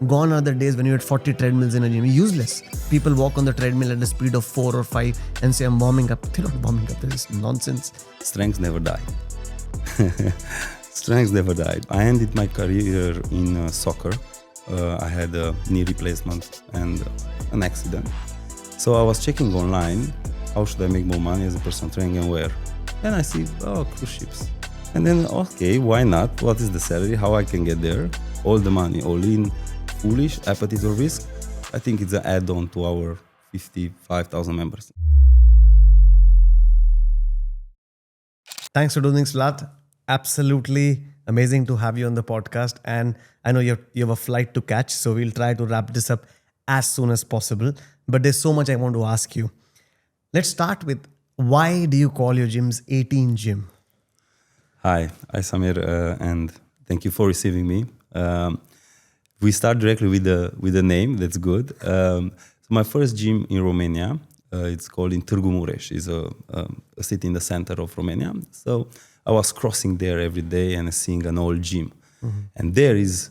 Gone are the days when you had 40 treadmills in a gym. Useless. People walk on the treadmill at the speed of 4 or 5 and say, I'm warming up. They're not warming up. This is nonsense. Strength never died. Strength never died. I ended my career in soccer. I had a knee replacement and an accident. So I was checking online, how should I make more money as a personal trainer and where? And I see, cruise ships. And then, okay, why not? What is the salary? How I can get there? All the money, all in, foolish, appetite or risk. I think it's an add-on to our 55,000 members. Thanks for doing this, Vlad. Absolutely amazing to have you on the podcast. And I know you have a flight to catch, so we'll try to wrap this up as soon as possible. But there's so much I want to ask you. Let's start with, why do you call your gyms 18 Gym? Hi Samir, and thank you for receiving me. We start directly with the name. That's good. So my first gym in Romania, it's called in Târgu Mureș. It's a city in the center of Romania. So I was crossing there every day and seeing an old gym. Mm-hmm. And there is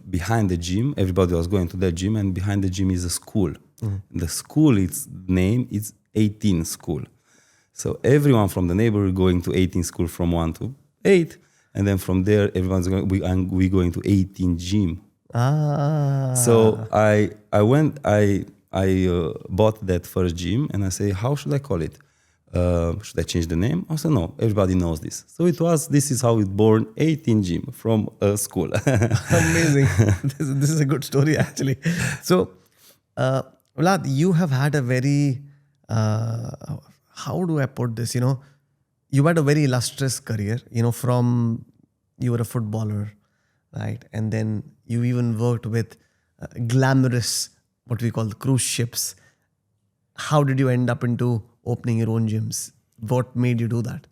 behind the gym, everybody was going to that gym, and behind the gym is a school. Mm-hmm. The school, its name is 18 School. So everyone from the neighborhood going to 18 School from 1 to 8. And then from there, everyone's going. We going to 18 Gym. So I bought that first gym, and I say, how should I call it? Should I change the name? I said, no, everybody knows this. So this is how it born 18 Gym from a school. Amazing. This is a good story, actually. So, Vlad, you have had a very, how do I put this? You had a very illustrious career, from you were a footballer, right? And then you even worked with glamorous, what we call cruise ships. How did you end up into opening your own gyms? What made you do that?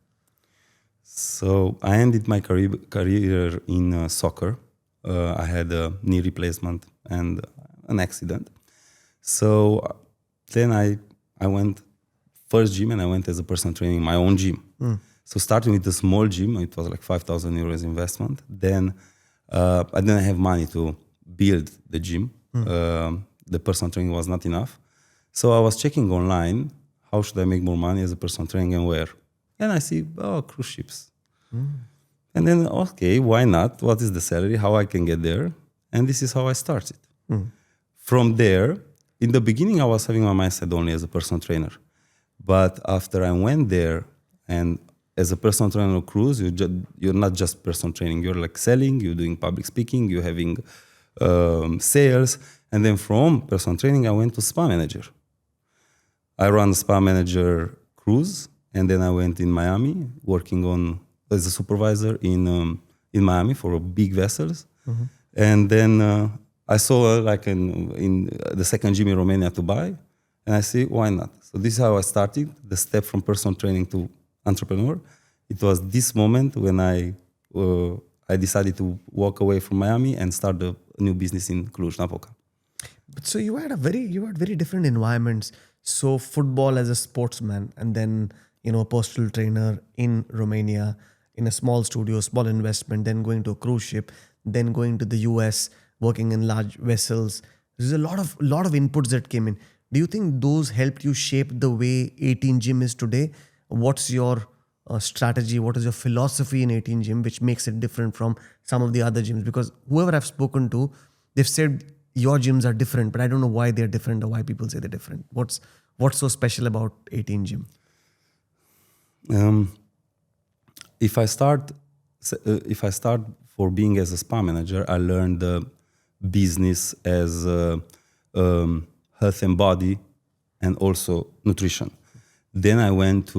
So I ended my career in soccer. I had a knee replacement and an accident. So then I went first gym, and I went as a personal trainer in my own gym. So starting with a small gym, it was like 5,000 euros investment. Then I didn't have money to build the gym. The personal training was not enough. So I was checking online, how should I make more money as a personal trainer and where? And I see, cruise ships. And then, okay, why not? What is the salary? How I can get there? And this is how I started. From there, in the beginning, I was having my mindset only as a personal trainer. But after I went there, and as a personal trainer on cruise, you're not just personal training. You're like selling, you're doing public speaking, you're having sales. And then from personal training, I went to spa manager. I run spa manager cruise, and then I went in Miami working as a supervisor in Miami for big vessels. Mm-hmm. And then I saw in the second gym in Romania to buy, and I see, why not? So this is how I started the step from personal training to entrepreneur. It was this moment when I decided to walk away from Miami and start a new business in Cluj-Napoca. But so you had very different environments. So football as a sportsman, and then a personal trainer in Romania, in a small studio, small investment, then going to a cruise ship, then going to the US, working in large vessels. There's a lot of inputs that came in. Do you think those helped you shape the way 18 Gym is today? What's your strategy? What is your philosophy in 18 Gym, which makes it different from some of the other gyms? Because whoever I've spoken to, they've said your gyms are different, but I don't know why they're different or why people say they're different. What's so special about 18 Gym? If I start for being as a spa manager, I learned the business as health and body, and also nutrition. Then I went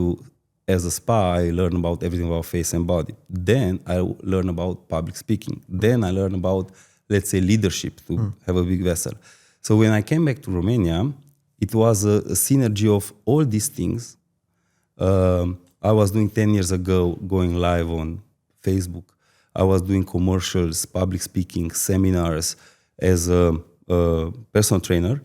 as a spa, I learned about everything about face and body. Then I learned about public speaking. Then I learned about, let's say, leadership to have a big vessel. So when I came back to Romania, it was a synergy of all these things. I was doing 10 years ago, going live on Facebook. I was doing commercials, public speaking, seminars as a personal trainer.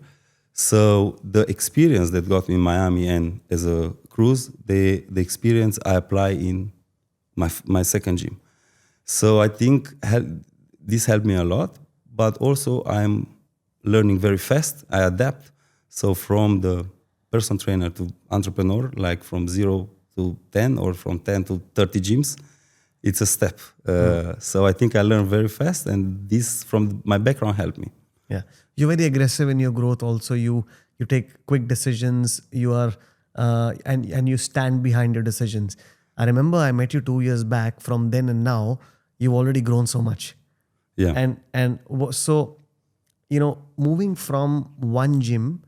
So the experience that got me in Miami and as a cruise, the experience I apply in my second gym. So I think this helped me a lot. but also I'm learning very fast. I adapt. So from the personal trainer to entrepreneur, like from 0 to 10 or from 10 to 30 gyms, it's a step. So I think I learn very fast, and this from my background helped me. Yeah, you're very aggressive in your growth. Also, you take quick decisions. You are and you stand behind your decisions. I remember I met you 2 years back. From then and now, you've already grown so much. Yeah. So, moving from one gym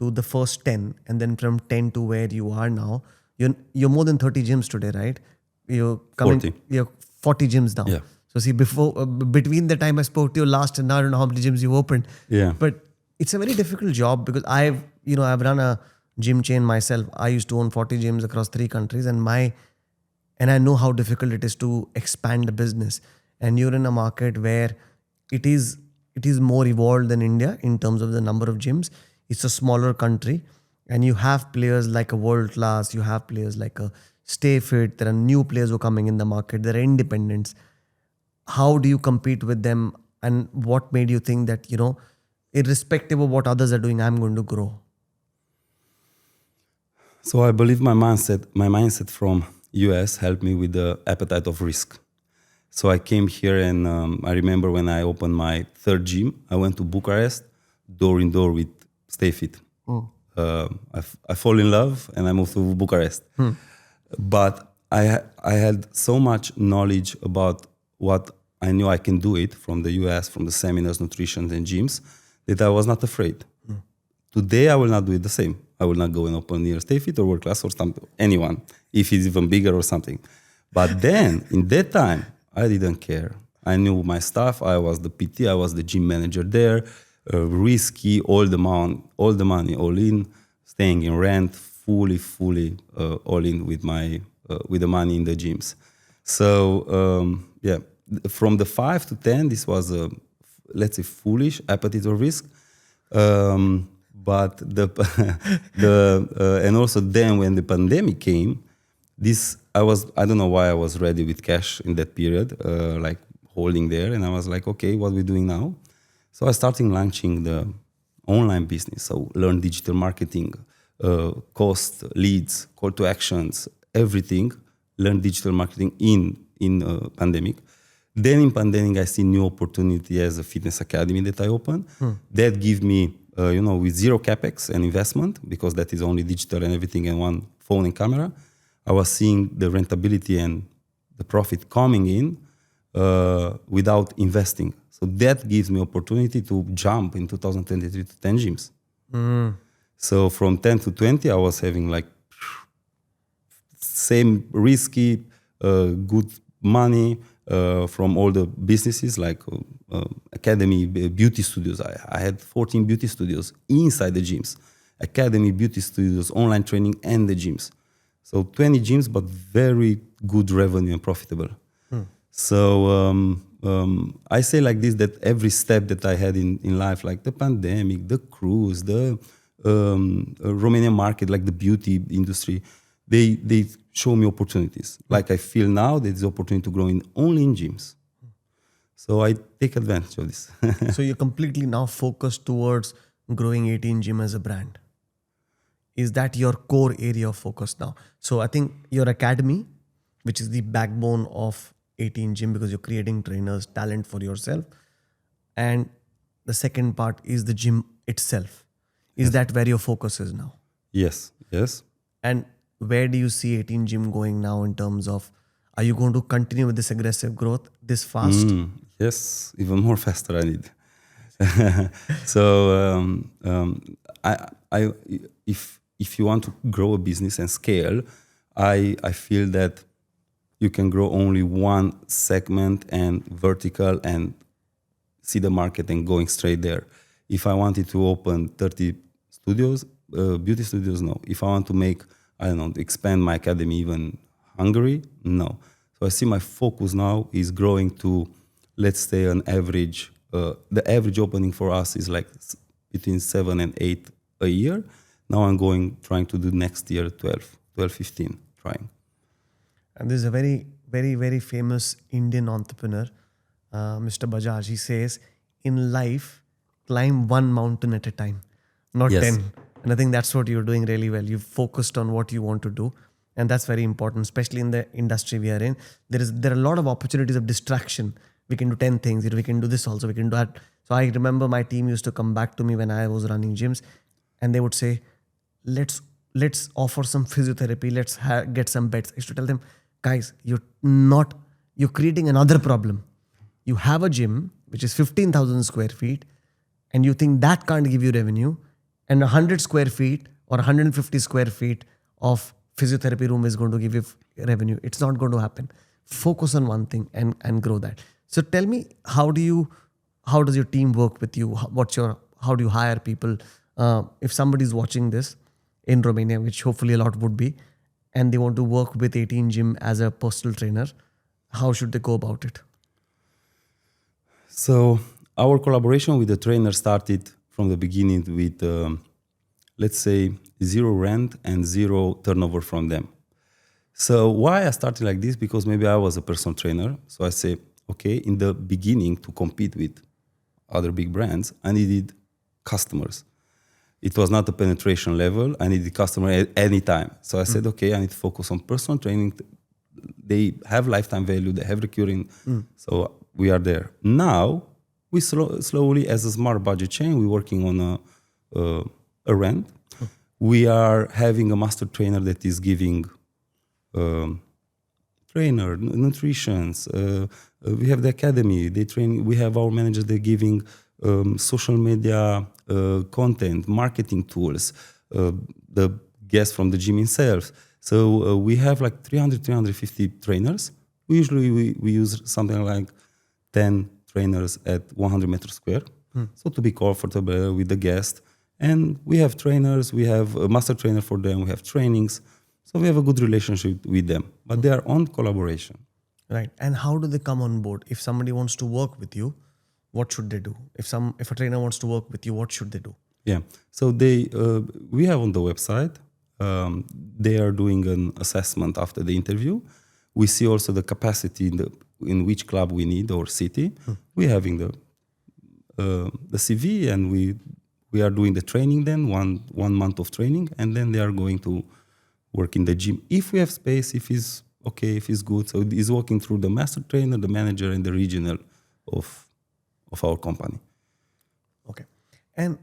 to the first 10, and then from 10 to where you are now, you're more than 30 gyms today, right? You're 40. You're 40 gyms now. Yeah. So see, between the time I spoke to you last and now, I don't know how many gyms you've opened. Yeah. But it's a very difficult job because I've run a gym chain myself. I used to own 40 gyms across 3 countries, and I know how difficult it is to expand the business. And you're in a market where it is more evolved than India in terms of the number of gyms. It's a smaller country, and you have players like a World Class. You have players like a Stay Fit. There are new players who are coming in the market. There are independents. How do you compete with them, and what made you think that, irrespective of what others are doing, I'm going to grow? So I believe my mindset from US helped me with the appetite of risk. So I came here, and I remember when I opened my 3rd gym, I went to Bucharest, door in door with Stay Fit. I fall in love, and I moved to Bucharest. But I had so much knowledge about what I knew I can do it from the US, from the seminars, nutrition, and gyms, that I was not afraid. Today, I will not do it the same. I will not go and open near Stay Fit or World Class or anyone, if it's even bigger or something. But then, in that time, I didn't care. I knew my stuff. I was the PT. I was the gym manager there. Risky, all the money, all in, staying in rent, fully all in with the money in the gyms. So from the 5 to 10, this was a, let's say, foolish appetite or risk. But and also then when the pandemic came, I don't know why I was ready with cash in that period, like holding there, and I was like, okay, what are we doing now? So I started launching the online business. So learn digital marketing, cost, leads, call to actions, everything. Learn digital marketing in pandemic. Then in pandemic, I see new opportunity as a fitness academy that I opened. That give me, with 0 capex and investment, because that is only digital and everything and one phone and camera. I was seeing the rentability and the profit coming in without investing. So that gives me opportunity to jump in 2023 to 10 gyms. So from 10 to 20, I was having like same risky, good money from all the businesses like academy, beauty studios. I had 14 beauty studios inside the gyms, academy, beauty studios, online training, and the gyms. So 20 gyms, but very good revenue and profitable. So I say like this, that every step that I had in life, like the pandemic, the cruise, the Romanian market, like the beauty industry, they show me opportunities. Like I feel now there's opportunity to grow only in gyms. So I take advantage of this. So you're completely now focused towards growing 18 Gym as a brand. Is that your core area of focus now? So I think your academy, which is the backbone of 18 Gym, because you're creating trainers, talent for yourself. And the second part is the gym itself. Is that where your focus is now? Yes. And where do you see 18 Gym going now in terms of, are you going to continue with this aggressive growth this fast? Yes, even more faster I need. So if you want to grow a business and scale, I feel that you can grow only one segment and vertical and see the market and going straight there. If I wanted to open 30 studios, beauty studios, no. If I want to make, expand my academy even Hungary, no. So I see my focus now is growing to, let's say, an average. The average opening for us is like between 7 and 8 a year. Now I'm trying to do next year 12, 15, trying. And there's a very, very, very famous Indian entrepreneur, Mr. Bajaj. He says, in life, climb one mountain at a time, not Yes. 10. And I think that's what you're doing really well. You've focused on what you want to do. And that's very important, especially in the industry we are in. There are a lot of opportunities of distraction. We can do 10 things. We can do this also. We can do that. So I remember my team used to come back to me when I was running gyms, and they would say, let's offer some physiotherapy. Let's get some beds. I used to tell them, guys, you're creating another problem. You have a gym which is 15,000 square feet, and you think that can't give you revenue, and 100 square feet or 150 square feet of physiotherapy room is going to give you revenue. It's not going to happen. Focus on one thing and grow that. So tell me, how does your team work with you? How do you hire people? If somebody's watching this in Romania, which hopefully a lot would be, and they want to work with 18 Gym as a personal trainer, how should they go about it? So our collaboration with the trainer started from the beginning with, let's say, zero rent and zero turnover from them. So why I started like this? Because maybe I was a personal trainer. So I say, okay, in the beginning, to compete with other big brands, I needed customers. It was not a penetration level. I needed customer at any time. So I said, okay, I need to focus on personal training. They have lifetime value. They have recurring. So we are there. Now, we slowly, as a smart budget chain, we're working on a rent. We are having a master trainer that is giving trainer, nutritions. We have the academy. They train. We have our managers. They're giving social media content, marketing tools. The guests from the gym itself. So we have like 350 trainers. Usually we use something like 10 trainers at 100 meters square. So to be comfortable with the guest. And we have trainers, we have a master trainer for them, we have trainings. So we have a good relationship with them, but they are on collaboration. Right. And how do they come on board? If somebody wants to work with you, what should they do? If a trainer wants to work with you, what should they do? Yeah. So we have on the website, they are doing an assessment after the interview. We see also the capacity in which club we need or city. We're having the CV, and we are doing the training then, one month of training, and then they are going to work in the gym. If we have space, if it's okay, if it's good. So it's working through the master trainer, the manager, and the regional of our company. Okay. And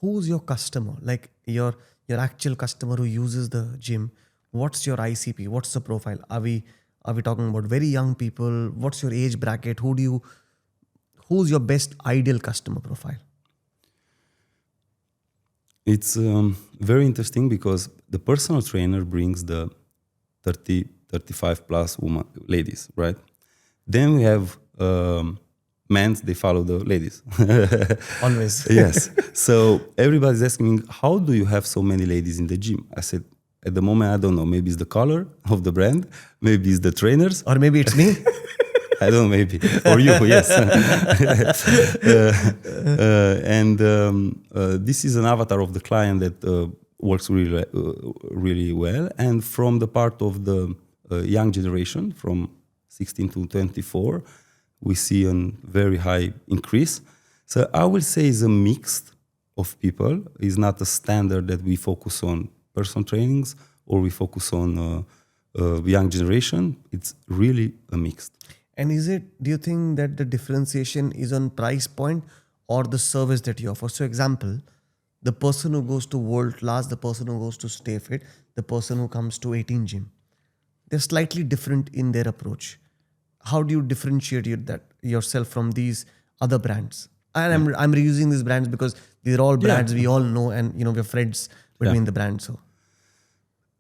who's your customer? Like your actual customer who uses the gym, what's your ICP? What's the profile? Are we talking about very young people? What's your age bracket? Who's your best ideal customer profile? It's very interesting because the personal trainer brings the 30, 35 plus ladies, right? Then we have men, they follow the ladies. Always. Yes. So everybody's asking me, how do you have so many ladies in the gym? I said, at the moment, I don't know. Maybe it's the color of the brand. Maybe it's the trainers. Or maybe it's me. I don't know, maybe. Or you, yes. This is an avatar of the client that works really well. And from the part of the young generation, from 16 to 24, we see a very high increase. So I will say it's a mix of people. It's not a standard that we focus on personal trainings or we focus on young generation. It's really a mix. And do you think that the differentiation is on price point or the service that you offer? So example, the person who goes to World Class, the person who goes to Stay Fit, the person who comes to 18 Gym, they're slightly different in their approach. How do you differentiate yourself from these other brands? And I'm reusing these brands because these are all brands we all know, and we're friends between the brands.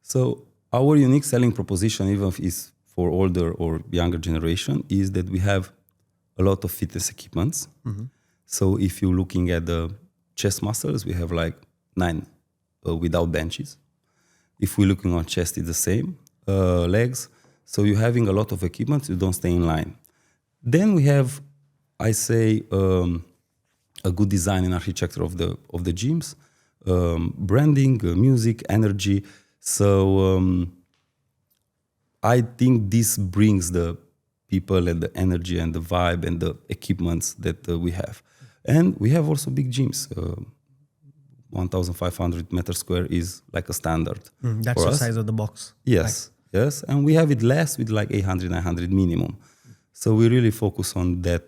So our unique selling proposition, even if it's for older or younger generation, is that we have a lot of fitness equipments. So if you're looking at the chest muscles, we have like 9 without benches. If we're looking on chest, it's the same. Legs. So you're having a lot of equipment, you don't stay in line. Then we have, I say, a good design and architecture of the gyms, branding, music, energy. So I think this brings the people and the energy and the vibe and the equipments that we have. And we have also big gyms. 1,500 meters square is like a standard. That's for the us. size of the box. Yes, yes. And we have it less with like 800, 900 minimum. So we really focus on that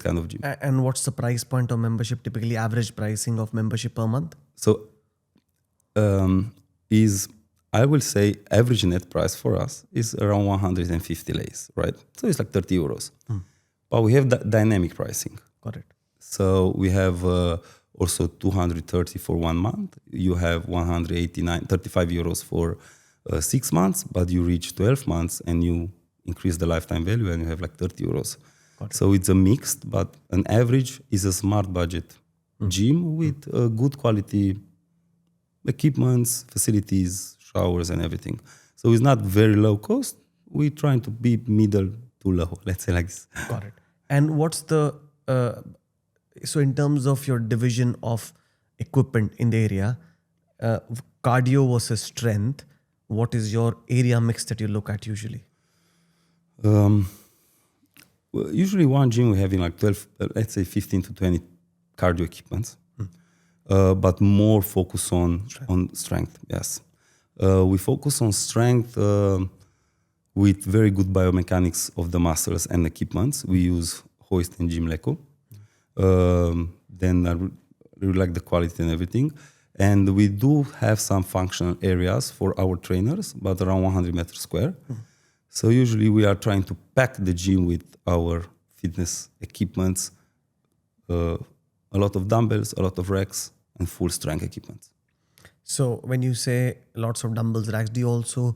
kind of gym. And what's the price point of membership? Typically, average pricing of membership per month? So I will say average net price for us is around 150 lays, right? So it's like 30 euros. But we have dynamic pricing. Got it. So we have also 230 for 1 month. You have 35 euros for 6 months, but you reach 12 months and you increase the lifetime value and you have like 30 euros. So it's a mixed, but an average is a smart budget gym with good quality equipments, facilities, showers and everything. So it's not very low cost. We're trying to be middle to low, let's say like this. Got it. And what's the, so in terms of your division of equipment in the area, cardio versus strength, what is your area mix that you look at usually? Well, usually one gym we have in like 12, let's say 15 to 20 cardio equipments, but more focus on strength. Yes. We focus on strength with very good biomechanics of the muscles and equipments. We use hoist and gym Leco. Then I really like the quality and everything. And we do have some functional areas for our trainers, but around 100 meters square. So usually we are trying to pack the gym with our fitness equipments, a lot of dumbbells, a lot of racks, and full strength equipment. So when you say lots of dumbbells, racks, do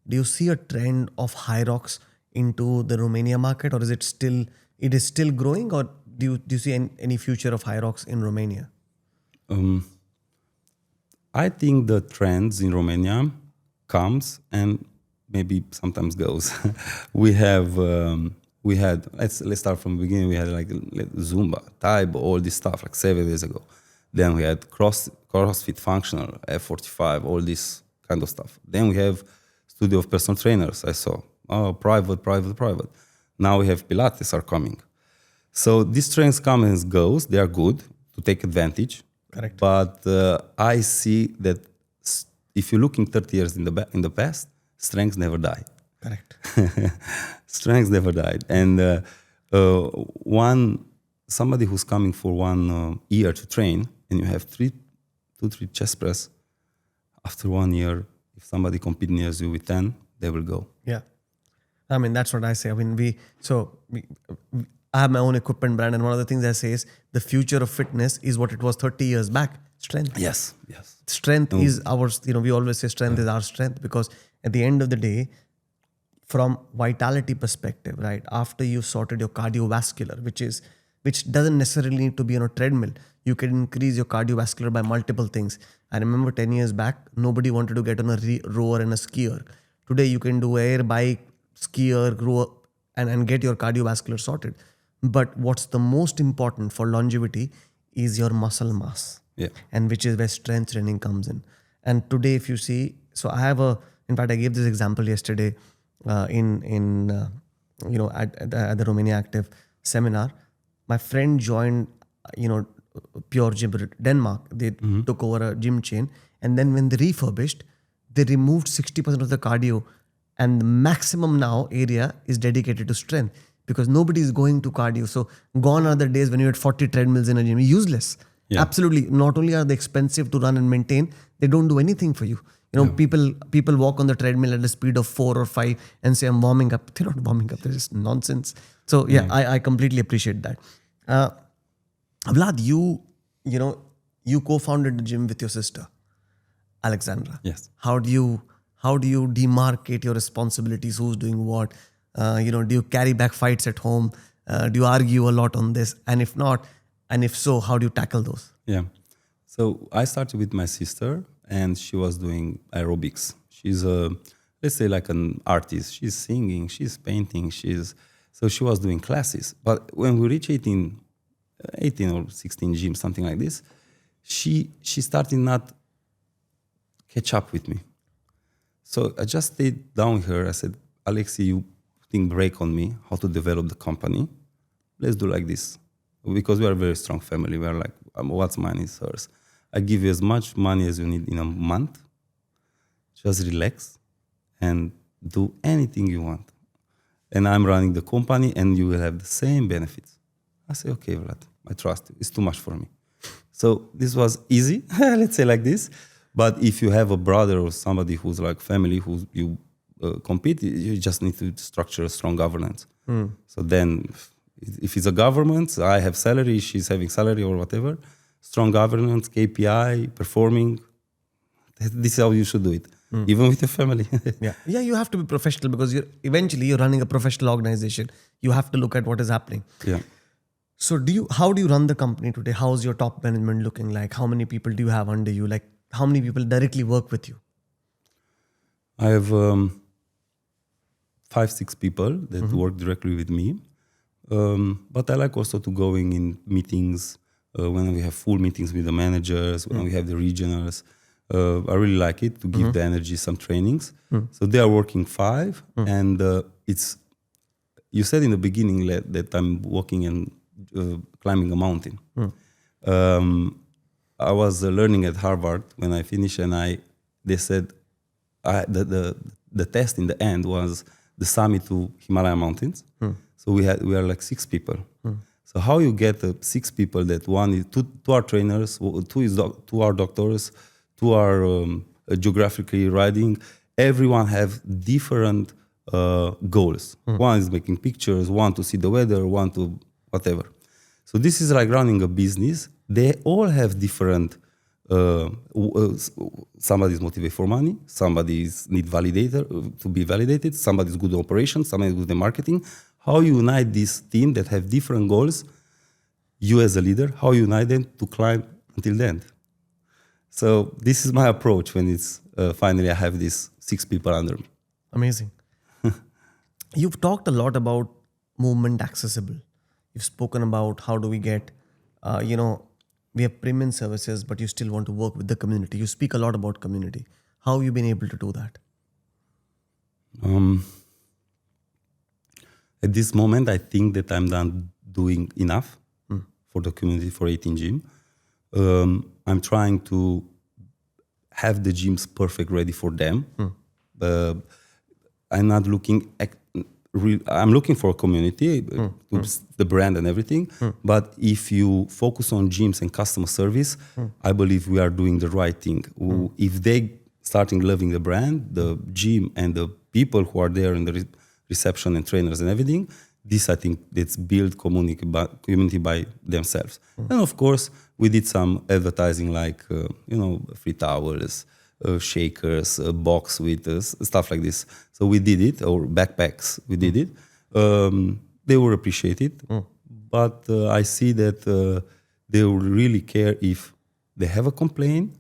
you see a trend of high rocks into the Romania market, or is it still growing, or do you see any future of high rocks in Romania? I think the trends in Romania comes and maybe sometimes goes. we had let's start from the beginning. We had like Zumba, Taibo, all this stuff like 7 years ago. Then we had CrossFit Functional, F45, all this kind of stuff. Then we have studio of personal trainers. I saw private. Now we have Pilates are coming. So these trends come and goes. They are good to take advantage. Correct. But I see that if you're looking 30 years in the past, strengths never die. Correct. Strengths never died. And somebody who's coming for 1 year to train, and you have 3 chest press, after 1 year, if somebody competes near you with 10, they will go. Yeah. I mean, that's what I say. I mean, I have my own equipment brand, and one of the things I say is the future of fitness is what it was 30 years back. Strength. Yes. Strength is ours. We always say strength is our strength, because at the end of the day, from vitality perspective, right? After you sorted your cardiovascular, which doesn't necessarily need to be on a treadmill, you can increase your cardiovascular by multiple things. I remember 10 years back, nobody wanted to get on a rower and a skier. Today, you can do air, bike, skier, rower, and get your cardiovascular sorted. But what's the most important for longevity is your muscle mass. Yeah. And which is where strength training comes in. And today, if you see, so in fact, I gave this example yesterday at the Romania Active seminar. My friend joined, Pure Gym Denmark. They took over a gym chain, and then when they refurbished, they removed 60% of the cardio, and the maximum now area is dedicated to strength, because nobody is going to cardio. So gone are the days when you had 40 treadmills in a gym. Useless. Yeah. Absolutely. Not only are they expensive to run and maintain, they don't do anything for you. People walk on the treadmill at a speed of 4 or 5 and say, I'm warming up. They're not warming up. They're just nonsense. So I completely appreciate that. Vlad, you co-founded the gym with your sister, Alexandra. Yes. How do you demarcate your responsibilities? Who's doing what? Do you carry back fights at home? Do you argue a lot on this? And if not, and if so, how do you tackle those? Yeah. So I started with my sister, and she was doing aerobics. She's let's say like an artist. She's singing, she's painting, so she was doing classes. But when we reached 18 or 16 gyms, something like this, she started not catch up with me. So I just stayed down with her. I said, Alexi, you putting brake on me, how to develop the company. Let's do like this. Because we are a very strong family. We are like, what's mine is hers. I give you as much money as you need in a month. Just relax and do anything you want. And I'm running the company and you will have the same benefits. I say, okay, Vlad, I trust you. It's too much for me. So this was easy, let's say like this. But if you have a brother or somebody who's like family, who you compete, you just need to structure a strong governance. So then if it's a government, I have salary, she's having salary or whatever, strong governance, KPI, performing, this is how you should do it. Even with your family. Yeah, you have to be professional because you're running a professional organization. You have to look at what is happening. Yeah. So how do you run the company today? How's your top management looking like? How many people do you have under you? Like how many people directly work with you? I have 5-6 people that work directly with me. But I like also to going in meetings when we have full meetings with the managers, when we have the regionals. I really like it to give the energy some trainings. So they are working 5 and it's, you said in the beginning that I'm walking and climbing a mountain. I was learning at Harvard when I finished and they said the test in the end was the summit to Himalaya mountains. So we are like 6 people. So how you get 6 people that one is two are trainers, 2 are doctors, 2 are geographically riding. Everyone have different goals. One is making pictures, one to see the weather, one to whatever. So this is like running a business. They all have different. Somebody is motivated for money. Somebody need validator to be validated. Somebody is good in operations. Somebody is good in marketing. How you unite this team that have different goals? You as a leader, how you unite them to climb until the end? So this is my approach when it's finally I have these 6 people under me. Amazing. You've talked a lot about movement accessible. You've spoken about how do we get, we have premium services, but you still want to work with the community. You speak a lot about community. How have you been able to do that? At this moment, I think that I'm done doing enough for the community, for 18 Gym. I'm trying to have the gyms perfect ready for them. I'm not looking I'm looking for a community, the brand and everything. But if you focus on gyms and customer service, I believe we are doing the right thing. If they starting loving the brand, the gym and the people who are there in the reception and trainers and everything, this I think it's built community by themselves. And of course, we did some advertising like, free towels, shakers, a box with stuff like this. So we did it, or backpacks, we did it. They will appreciate it. But I see that they will really care if they have a complaint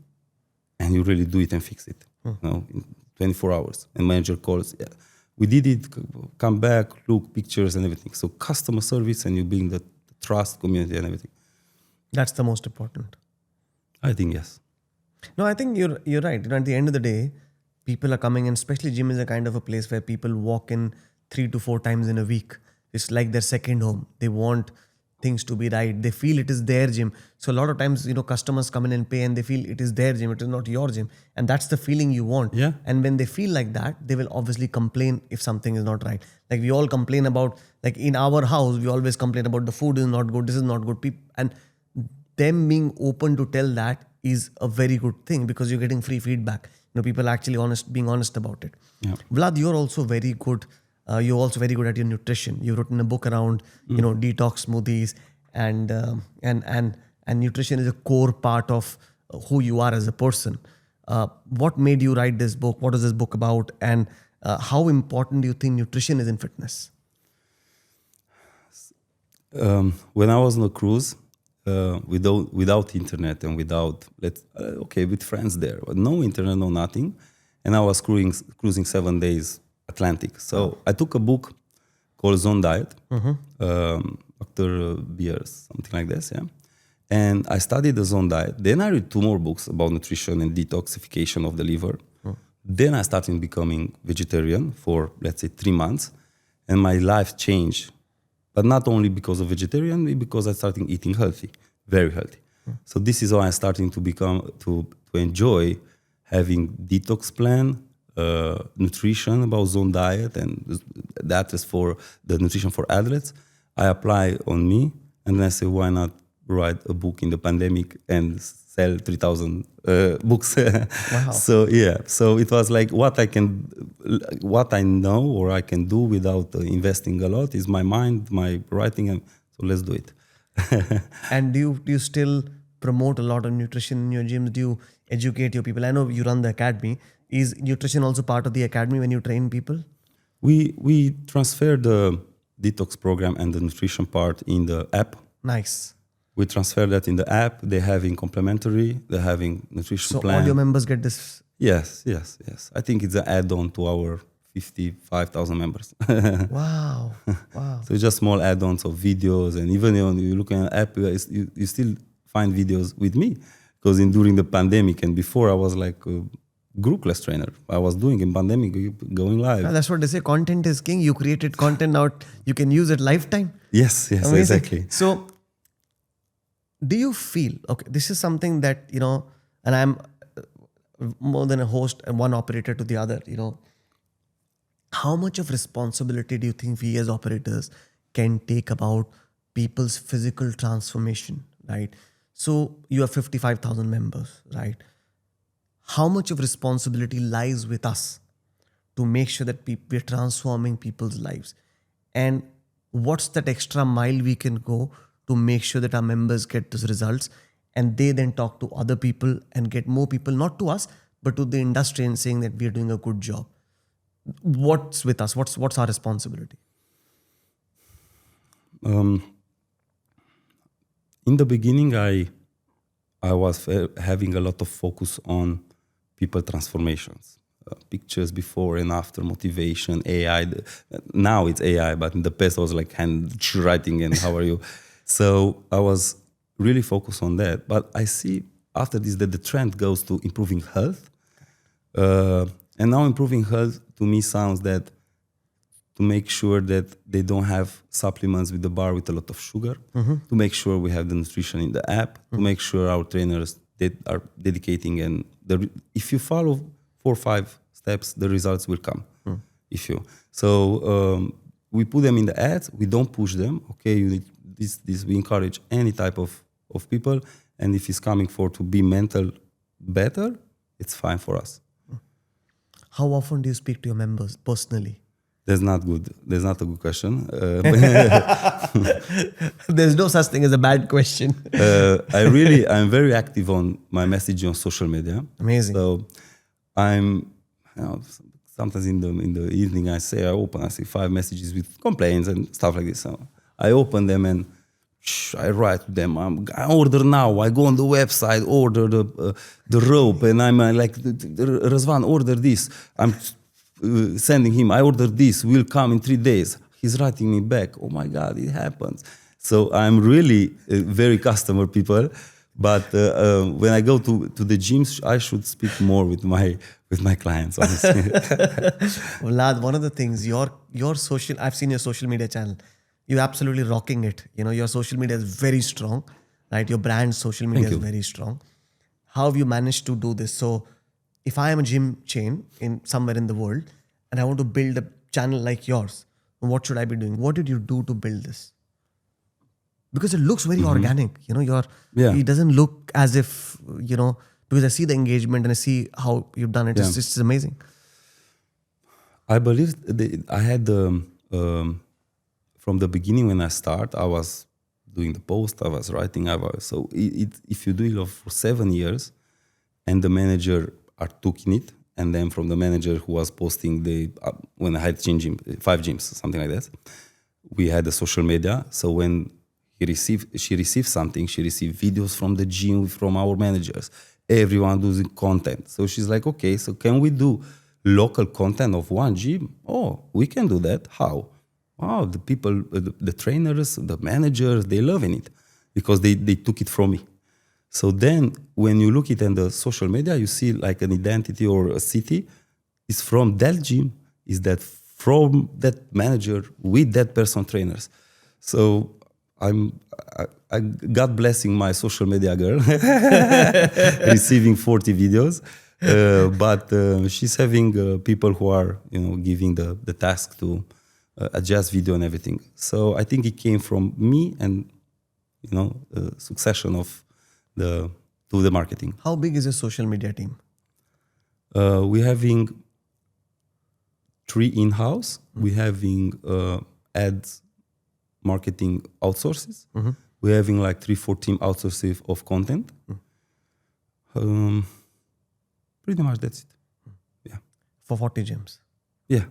and you really do it and fix it. In 24 hours. And manager calls, yeah, we did it, come back, look, pictures and everything. So customer service and you being the trust community and everything. That's the most important. I think yes. No, I think you're right. At the end of the day, people are coming in, especially gym is a kind of a place where people walk in 3 to 4 times in a week. It's like their second home. They want things to be right. They feel it is their gym. So a lot of times, customers come in and pay and they feel it is their gym. It is not your gym. And that's the feeling you want. Yeah. And when they feel like that, they will obviously complain if something is not right. Like we all complain about, like in our house, we always complain about the food is not good. This is not good. And them being open to tell that is a very good thing because you're getting free feedback. People are actually being honest about it. Yeah. Vlad, you're also very good. You're also very good at your nutrition. You've written a book around, detox smoothies, and nutrition is a core part of who you are as a person. What made you write this book? What is this book about? And how important do you think nutrition is in fitness? When I was on a cruise, without internet and with friends there, but no internet, no nothing, and I was cruising 7 days Atlantic. So I took a book called Zone Diet, Dr. Beers, something like this, yeah. And I studied the Zone Diet. Then I read 2 more books about nutrition and detoxification of the liver. Then I started becoming vegetarian for, let's say, 3 months. and my life changed. But not only because of vegetarian, because I started eating healthy, very healthy. So this is why I'm starting to to enjoy having detox plan, nutrition about zone diet, and that is for the nutrition for athletes. I apply on me, and then I say, why not write a book in the pandemic and sell 3,000 books? Wow. So yeah, so it was like what I know or I can do without investing a lot is my mind, my writing, and so let's do it. And do you still promote a lot of nutrition in your gyms? Do you educate your people? I know you run the academy. Is nutrition also part of the academy when you train people? We transfer the detox program and the nutrition part in the app. Nice. We transfer that in the app. They're having complementary. They're having nutrition So plan. all your members get this? Yes. I think it's an add-on to our 55,000 members. Wow. So it's just small add-ons of videos, and even when you look at an app, you still find videos with me, because during the pandemic and before I was like a groupless trainer. I was doing in pandemic, going live. That's what they say. Content is king. You created content, now you can use it lifetime. Yes, Amazing. exactly. So do you feel, okay, this is something that, and I'm more than a host and one operator to the other, how much of responsibility do you think we as operators can take about people's physical transformation, right? So you have 55,000 members, right? How much of responsibility lies with us to make sure that we're transforming people's lives? And what's that extra mile we can go to make sure that our members get those results, and they then talk to other people and get more people, not to us, but to the industry, and saying that we're doing a good job? What's with us? What's our responsibility? In the beginning, I was having a lot of focus on people transformations, pictures before and after, motivation, AI. Now it's AI, but in the past I was like handwriting and how are you? So I was really focused on that. But I see after this that the trend goes to improving health. And now improving health to me sounds that to make sure that they don't have supplements with the bar with a lot of sugar, to make sure we have the nutrition in the app, to make sure our trainers that are dedicating, and if you follow 4 or 5 steps, the results will come. We put them in the ads, we don't push them. Okay, you need this. We encourage any type of people, and if it's coming to be mental better, it's fine for us. How often do you speak to your members personally? That's not good. There's not a good question. There's no such thing as a bad question. I'm very active on my messaging on social media. Amazing. So sometimes in the evening I see 5 messages with complaints and stuff like this. So I open them and I write to them. I order now. I go on the website, order the rope, and I'm like, Răzvan, order this. I'm sending him. I ordered this. Will come in 3 days. He's writing me back. Oh my God, it happens. So I'm really very customer people. But when I go to the gyms, I should speak more with my clients. Honestly. Vlad, one of the things your social, I've seen your social media channel. You're absolutely rocking it. Your social media is very strong, right? Your brand's social media is very strong. How have you managed to do this? So if I am a gym chain somewhere in the world and I want to build a channel like yours, what should I be doing? What did you do to build this? Because it looks very organic. It doesn't look as if, because I see the engagement and I see how you've done it. Yeah. It's just amazing. I believe I had from the beginning when I start, I was doing the post, I was writing. If you do it for 7 years, and the manager are taking it, and then from the manager who was posting when I had 5 gyms, something like that, we had the social media. So when she received something, she received videos from the gym, from our managers, everyone doing content. So she's like, okay, so can we do local content of one gym? Oh, we can do that. How? Oh, the people, the trainers, the managers, they loving it because they took it from me. So then when you look at it in the social media, you see like an identity or a city is from that gym, is that from that manager with that personal trainers. So I God blessing my social media girl, receiving 40 videos, but she's having people who are giving the task to adjust video and everything. So I think it came from me and succession of the marketing. How big is your social media team? We're having 3 in-house. We're having ads marketing outsources. We're having like 3-4 team outsources of content. Pretty much that's it. Yeah. For 40 gyms. Yeah.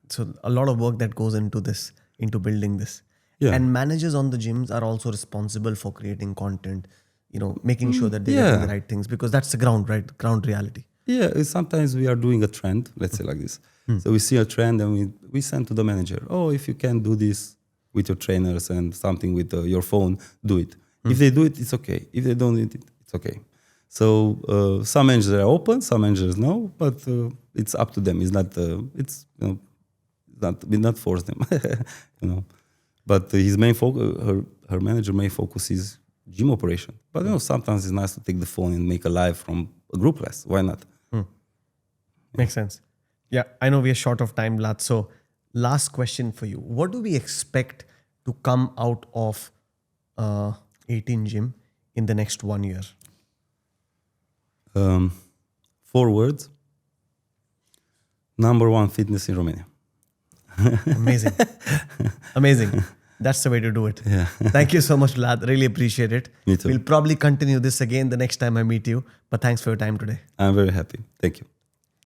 So a lot of work that goes into this, into building this. Yeah. And managers on the gyms are also responsible for creating content, making sure that they're doing the right things, because that's the ground, right? Ground reality. Yeah, sometimes we are doing a trend, let's say like this. So we see a trend and we send to the manager, if you can do this with your trainers and something with your phone, do it. If they do it, it's okay. If they don't do it, it's okay. So some managers are open, some managers no, but it's up to them. It's not, we not force them, But his main focus, her manager main focus is gym operation. But sometimes it's nice to take the phone and make a live from a group class. Why not? Makes sense. Yeah, I know we are short of time, Vlad. So last question for you. What do we expect to come out of 18 Gym in the next 1 year? 4 words. Number 1 fitness in Romania. Amazing. Amazing. That's the way to do it. Yeah. Thank you so much, Vlad. Really appreciate it. Me too. We'll probably continue this again the next time I meet you. But thanks for your time today. I'm very happy. Thank you.